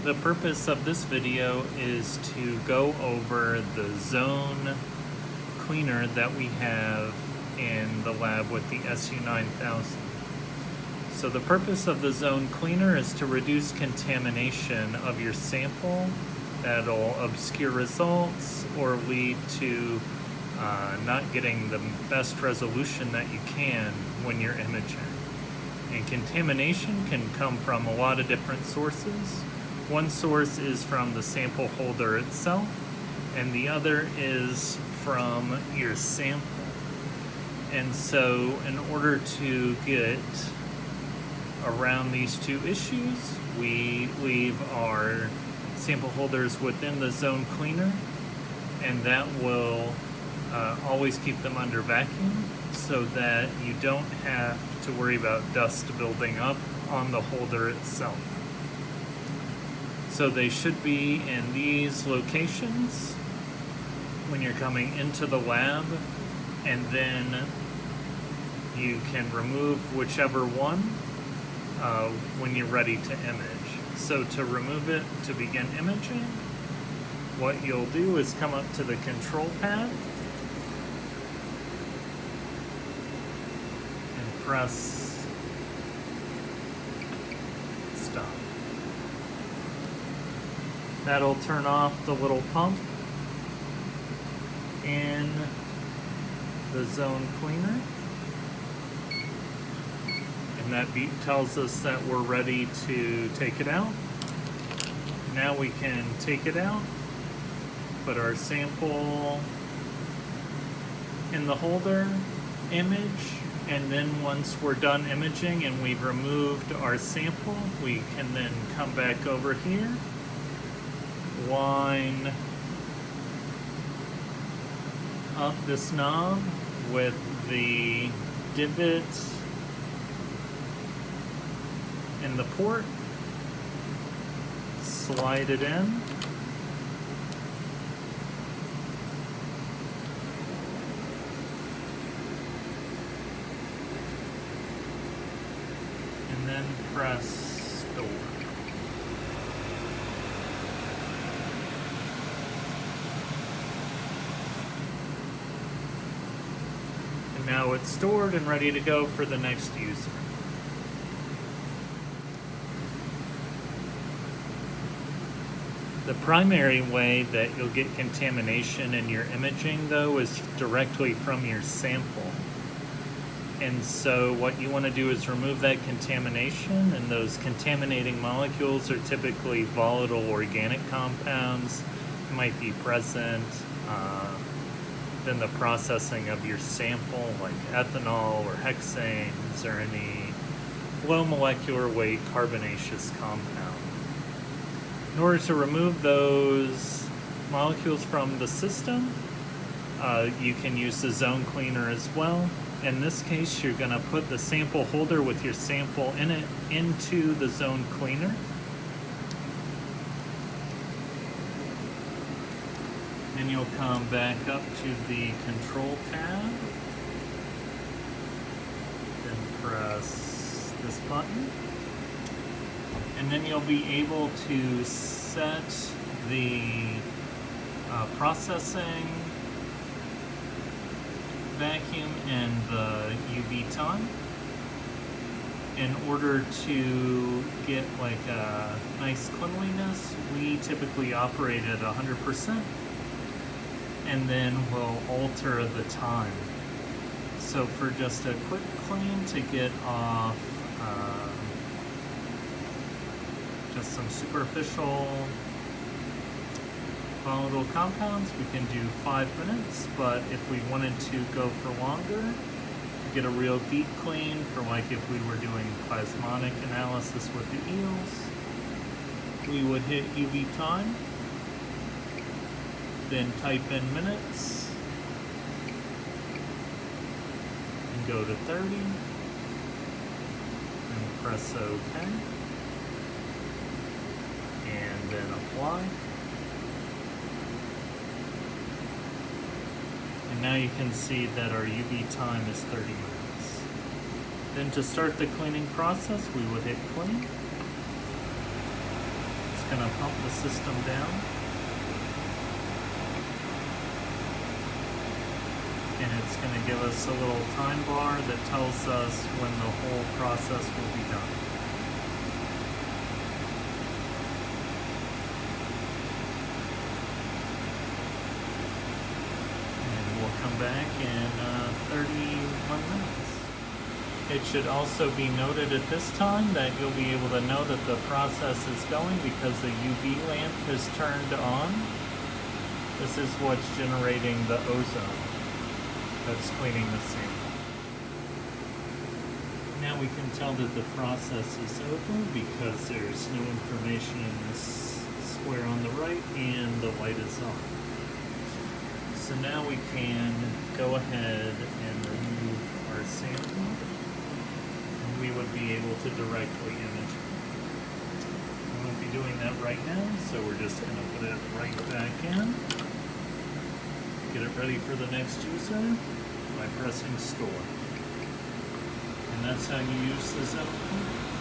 The purpose of this video is to go over the zone cleaner that we have in the lab with the SU9000. So the purpose of the zone cleaner is to reduce contamination of your sample that'll obscure results or lead to not getting the best resolution that you can when you're imaging. And contamination can come from a lot of different sources. One source is from the sample holder itself, and the other is from your sample. And so in order to get around these two issues, we leave our sample holders within the zone cleaner, and that will always keep them under vacuum so that you don't have to worry about dust building up on the holder itself. So they should be in these locations when you're coming into the lab, and then you can remove whichever one when you're ready to image. So to remove it to begin imaging, what you'll do is come up to the control pad and press stop. That'll turn off the little pump in the zone cleaner. And that beep tells us that we're ready to take it out. Now we can take it out, put our sample in the holder, image, and then once we're done imaging and we've removed our sample, we can then come back over here, line up this knob with the divot in the port, slide it in, and then press store. And now it's stored and ready to go for the next user. The primary way that you'll get contamination in your imaging, though, is directly from your sample. And so what you want to do is remove that contamination, and those contaminating molecules are typically volatile organic compounds. It might be present in the processing of your sample, like ethanol or hexanes or any low molecular weight carbonaceous compound. In order to remove those molecules from the system, you can use the zone cleaner as well. In this case, you're going to put the sample holder with your sample in it into the zone cleaner. Then you'll come back up to the control tab, then press this button. And then you'll be able to set the processing vacuum and the UV time in order to get like a nice cleanliness. We typically operate at 100%, and then we'll alter the time. So for just a quick clean to get off just some superficial volatile compounds, we can do 5 minutes, but if we wanted to go for longer, get a real deep clean for like if we were doing plasmonic analysis with the eels, we would hit UV time, then type in minutes, and go to 30, and press OK. And then apply. And now you can see that our UV time is 30 minutes. Then to start the cleaning process, we would hit clean. going to pump the system down. And it's going to give us a little time bar that tells us when the whole process will be done. And we'll come back in 31 minutes. It should also be noted at this time that you'll be able to know that the process is going because the UV lamp is turned on. This is what's generating the ozone that's cleaning the sample. Now we can tell that the process is over because there's no information in this square on the right and the light is on. So now we can go ahead and remove our sample. We would be able to directly image it. We won't be doing that right now, so we're just going to put it right back in. Get it ready for the next user by pressing store. And that's how you use the Zone.